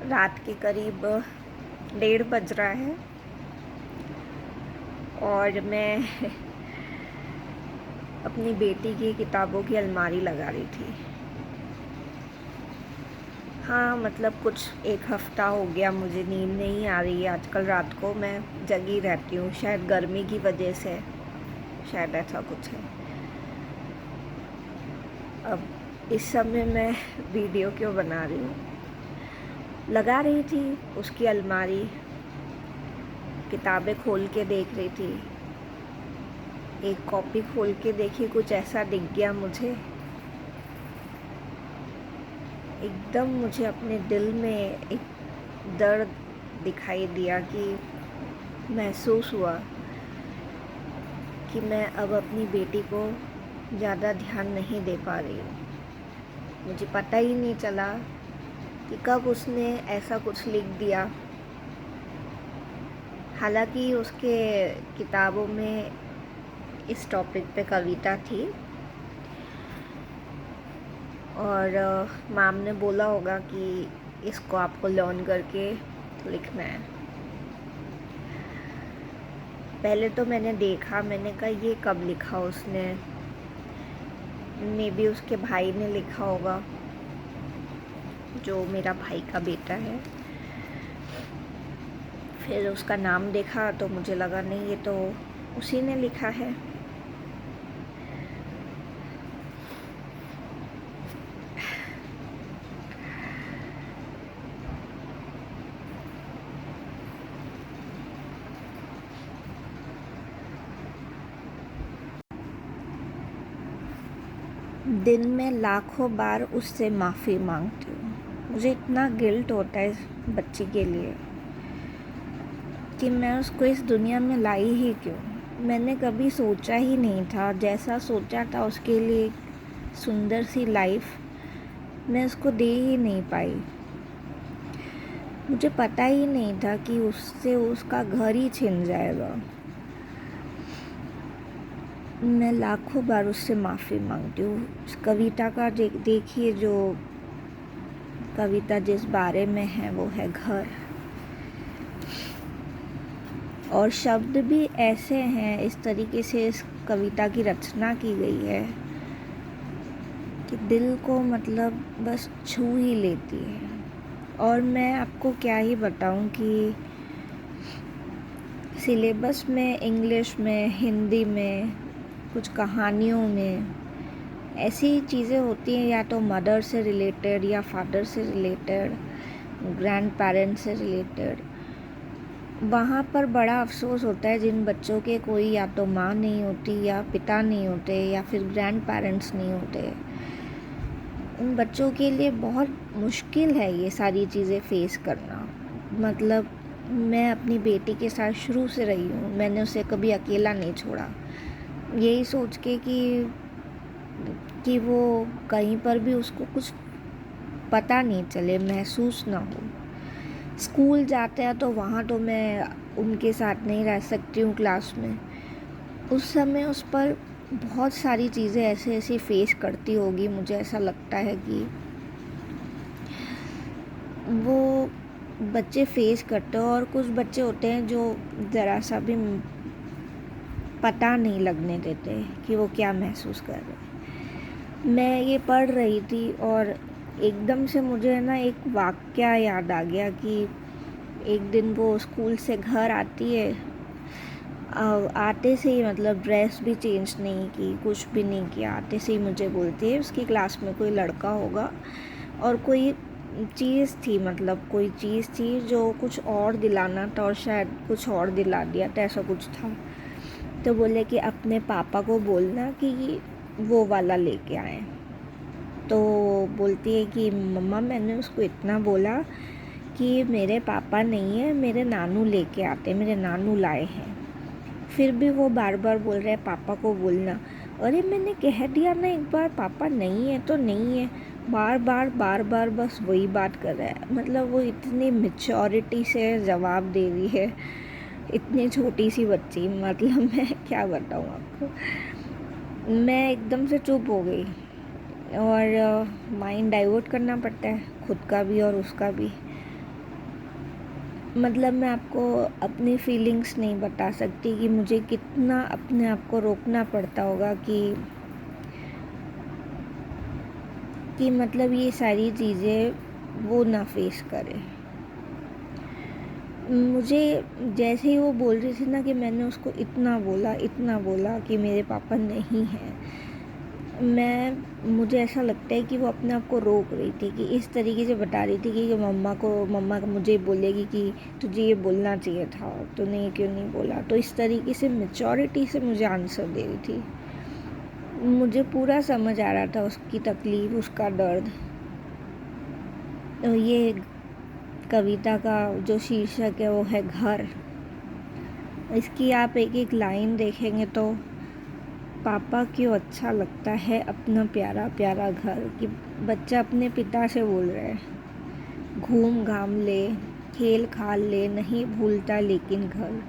रात के करीब 1:30 बज रहा है और मैं अपनी बेटी की किताबों की अलमारी लगा रही थी। हाँ, मतलब कुछ एक हफ़्ता हो गया मुझे नींद नहीं आ रही है। आजकल रात को मैं जगी रहती हूँ, शायद गर्मी की वजह से, शायद ऐसा कुछ है। अब इस समय मैं वीडियो क्यों बना रही हूँ? लगा रही थी उसकी अलमारी, किताबें खोल के देख रही थी। एक कॉपी खोल के देखी, कुछ ऐसा दिख गया मुझे, एकदम मुझे अपने दिल में एक दर्द दिखाई दिया कि महसूस हुआ कि मैं अब अपनी बेटी को ज़्यादा ध्यान नहीं दे पा रही हूँ। मुझे पता ही नहीं चला कि कब उसने ऐसा कुछ लिख दिया। हालांकि उसके किताबों में इस टॉपिक पे कविता थी और मैम ने बोला होगा कि इसको आपको लर्न करके लिखना है। पहले तो मैंने देखा, मैंने कहा ये कब लिखा उसने, मे बी उसके भाई ने लिखा होगा, जो मेरा भाई का बेटा है। फिर उसका नाम देखा तो मुझे लगा नहीं, ये तो उसी ने लिखा है। दिन में लाखों बार उससे माफ़ी मांगती हूँ। मुझे इतना गिल्ट होता है इस बच्ची के लिए कि मैं उसको इस दुनिया में लाई ही क्यों। मैंने कभी सोचा ही नहीं था, जैसा सोचा था उसके लिए सुंदर सी लाइफ मैं उसको दे ही नहीं पाई। मुझे पता ही नहीं था कि उससे उसका घर ही छिन जाएगा। मैं लाखों बार उससे माफ़ी मांगती हूँ। उस कविता का देखिए, जो कविता जिस बारे में है वो है घर, और शब्द भी ऐसे हैं, इस तरीके से इस कविता की रचना की गई है कि दिल को मतलब बस छू ही लेती है। और मैं आपको क्या ही बताऊं कि सिलेबस में, इंग्लिश में, हिंदी में, कुछ कहानियों में ऐसी चीज़ें होती हैं, या तो मदर से रिलेटेड या फादर से रिलेटेड, ग्रैंड पेरेंट्स से रिलेटेड। वहाँ पर बड़ा अफसोस होता है जिन बच्चों के कोई या तो माँ नहीं होती, या पिता नहीं होते, या फिर ग्रैंड पेरेंट्स नहीं होते। उन बच्चों के लिए बहुत मुश्किल है ये सारी चीज़ें फेस करना। मतलब मैं अपनी बेटी के साथ शुरू से रही हूँ, मैंने उसे कभी अकेला नहीं छोड़ा, यही सोच के कि वो कहीं पर भी उसको कुछ पता नहीं चले, महसूस ना हो। स्कूल जाते हैं तो वहाँ तो मैं उनके साथ नहीं रह सकती हूँ क्लास में। उस समय उस पर बहुत सारी चीज़ें ऐसे फेस करती होगी। मुझे ऐसा लगता है कि वो बच्चे फेस करते हैं, और कुछ बच्चे होते हैं जो ज़रा सा भी पता नहीं लगने देते कि वो क्या महसूस कर रहे हैं। मैं ये पढ़ रही थी और एकदम से मुझे ना एक वाक़या याद आ गया कि एक दिन वो स्कूल से घर आती है, आते से ही मतलब ड्रेस भी चेंज नहीं की, कुछ भी नहीं किया, आते से ही मुझे बोलती है उसकी क्लास में कोई लड़का होगा और कोई चीज़ थी, मतलब कोई चीज़ थी जो कुछ और दिलाना था और शायद कुछ और दिला दिया था, ऐसा कुछ था। तो बोले कि अपने पापा को बोलना कि वो वाला लेके आए। तो बोलती है कि मम्मा मैंने उसको इतना बोला कि मेरे पापा नहीं है, मेरे नानू लेके आते, मेरे नानू लाए हैं। फिर भी वो बार बार बोल रहे हैं पापा को बोलना। अरे मैंने कह दिया ना एक बार, पापा नहीं है तो नहीं है, बार बार बस वही बात कर रहा है। मतलब वो इतनी मैच्योरिटी से जवाब दे रही है, इतनी छोटी सी बच्ची, मतलब मैं क्या बताऊँ आपको। मैं एकदम से चुप हो गई, और माइंड डाइवर्ट करना पड़ता है, खुद का भी और उसका भी। मतलब मैं आपको अपनी फीलिंग्स नहीं बता सकती कि मुझे कितना अपने आप को रोकना पड़ता होगा कि मतलब ये सारी चीज़ें वो ना फेस करे। मुझे जैसे ही वो बोल रही थी ना कि मैंने उसको इतना बोला कि मेरे पापा नहीं हैं, मुझे ऐसा लगता है कि वो अपने आप को रोक रही थी, कि इस तरीके से बता रही थी कि मम्मा मुझे बोलेगी कि तुझे ये बोलना चाहिए था, तूने ये क्यों नहीं बोला। तो इस तरीके से मैच्योरिटी से मुझे आंसर दे रही थी। मुझे पूरा समझ आ रहा था उसकी तकलीफ़, उसका दर्द। तो ये कविता का जो शीर्षक है वो है घर। इसकी आप एक एक लाइन देखेंगे तो पापा क्यों अच्छा लगता है अपना प्यारा प्यारा घर, कि बच्चा अपने पिता से बोल रहा है। घूम घाम ले, खेल खाल ले, नहीं भूलता लेकिन घर।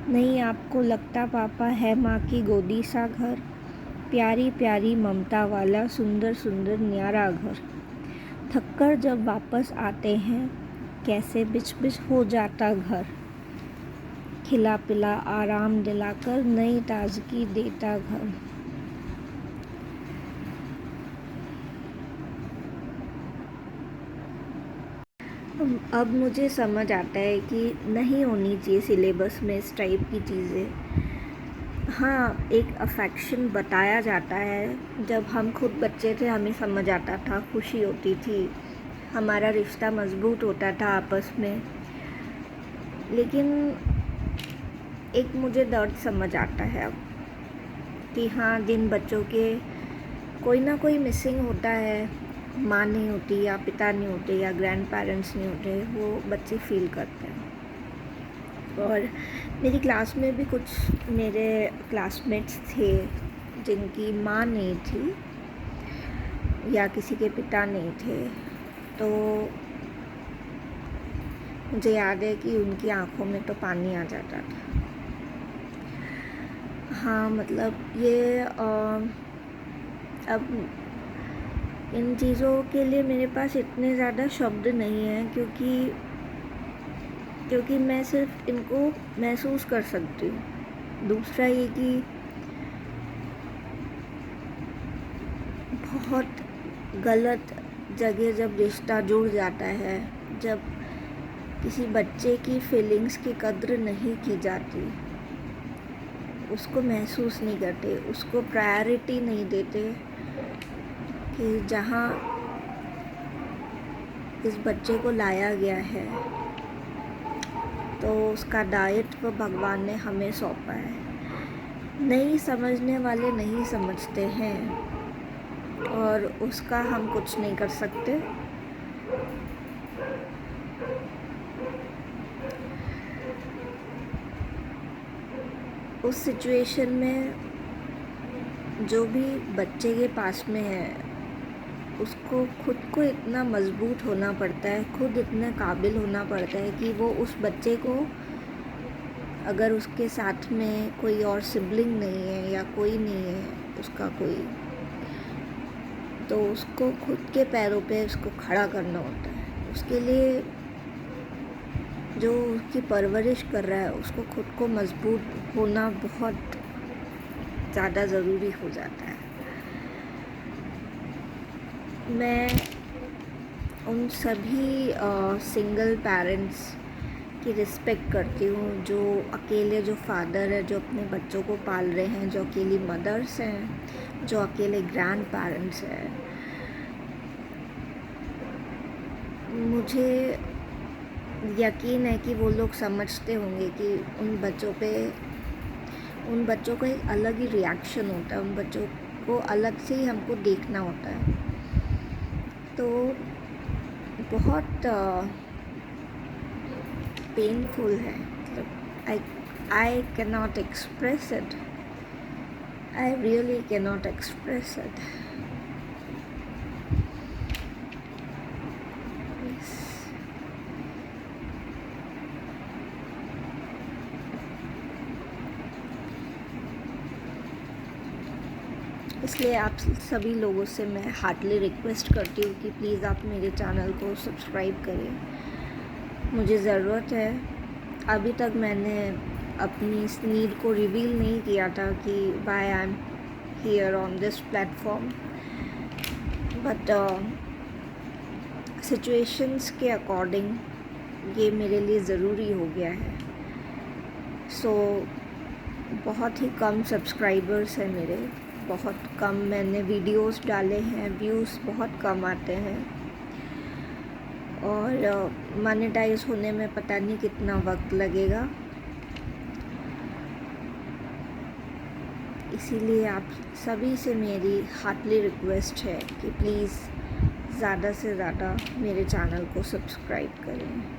नहीं आपको लगता पापा है माँ की गोदी सा घर, प्यारी प्यारी ममता वाला सुंदर सुंदर न्यारा घर। थककर जब वापस आते हैं कैसे बिच बिच हो जाता घर, खिला पिला आराम दिलाकर नई ताजगी देता घर। अब मुझे समझ आता है कि नहीं होनी चाहिए सिलेबस में इस टाइप की चीज़ें। हाँ, एक अफेक्शन बताया जाता है। जब हम खुद बच्चे थे हमें समझ आता था, खुशी होती थी, हमारा रिश्ता मजबूत होता था आपस में। लेकिन एक मुझे दर्द समझ आता है अब कि हाँ, जिन बच्चों के कोई ना कोई मिसिंग होता है, माँ नहीं होती या पिता नहीं होते या ग्रैंड पेरेंट्स नहीं होते, वो बच्चे फील करते हैं। और मेरी क्लास में भी कुछ मेरे क्लासमेट्स थे जिनकी माँ नहीं थी या किसी के पिता नहीं थे। तो मुझे याद है कि उनकी आंखों में तो पानी आ जाता था। हाँ, मतलब ये अब इन चीज़ों के लिए मेरे पास इतने ज़्यादा शब्द नहीं हैं, क्योंकि मैं सिर्फ इनको महसूस कर सकती हूँ। दूसरा ये कि बहुत गलत जगह जब रिश्ता जुड़ जाता है, जब किसी बच्चे की फीलिंग्स की कद्र नहीं की जाती, उसको महसूस नहीं करते, उसको प्रायोरिटी नहीं देते, कि जहाँ इस बच्चे को लाया गया है तो उसका दायित्व भगवान ने हमें सौंपा है। नहीं समझने वाले नहीं समझते हैं और उसका हम कुछ नहीं कर सकते। उस सिचुएशन में जो भी बच्चे के पास में है, उसको खुद को इतना मजबूत होना पड़ता है, खुद इतना काबिल होना पड़ता है कि वो उस बच्चे को, अगर उसके साथ में कोई और सिबलिंग नहीं है या कोई नहीं है उसका कोई, तो उसको खुद के पैरों पे उसको खड़ा करना होता है। उसके लिए जो उसकी परवरिश कर रहा है उसको खुद को मजबूत होना बहुत ज़्यादा ज़रूरी हो जाता है। मैं उन सभी सिंगल पेरेंट्स की रिस्पेक्ट करती हूँ, जो फादर है, जो अपने बच्चों को पाल रहे हैं, जो अकेली मदर्स हैं, जो अकेले ग्रैंड पेरेंट्स हैं। मुझे यकीन है कि वो लोग समझते होंगे कि उन बच्चों का एक अलग ही रिएक्शन होता है, उन बच्चों को अलग से ही हमको देखना होता है। तो बहुत पेनफुल है, मतलब I can not express it, I really can not express it. इसलिए आप सभी लोगों से मैं हार्टली रिक्वेस्ट करती हूँ कि प्लीज़ आप मेरे चैनल को सब्सक्राइब करें मुझे ज़रूरत है। अभी तक मैंने अपनी इस नीड को रिवील नहीं किया था कि why I am here on this platform, but situations के अकॉर्डिंग ये मेरे लिए ज़रूरी हो गया है। सो बहुत ही कम सब्सक्राइबर्स हैं मेरे, बहुत कम मैंने वीडियोस डाले हैं, व्यूज़ बहुत कम आते हैं और मोनेटाइज होने में पता नहीं कितना वक्त लगेगा। इसीलिए आप सभी से मेरी हार्टली रिक्वेस्ट है कि प्लीज़ ज़्यादा से ज़्यादा मेरे चैनल को सब्सक्राइब करें।